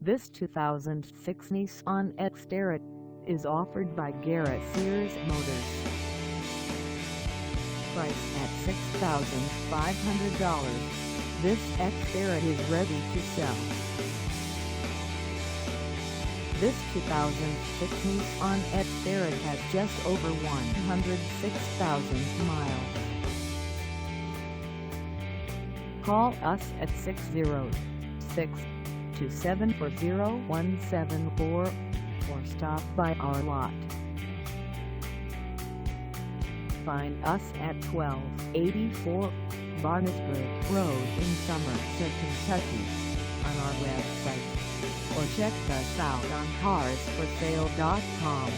This 2006 Nissan Xterra is offered by Gary Sears Motors. Priced at $6,500, this Xterra is ready to sell. This 2006 Nissan Xterra has just over 106,000 miles. Call us at 606-274-0174 or stop by our lot. Find us at 1284 Barnesburg Road in Somerset, Kentucky on our website, or check us out on carsforsale.com.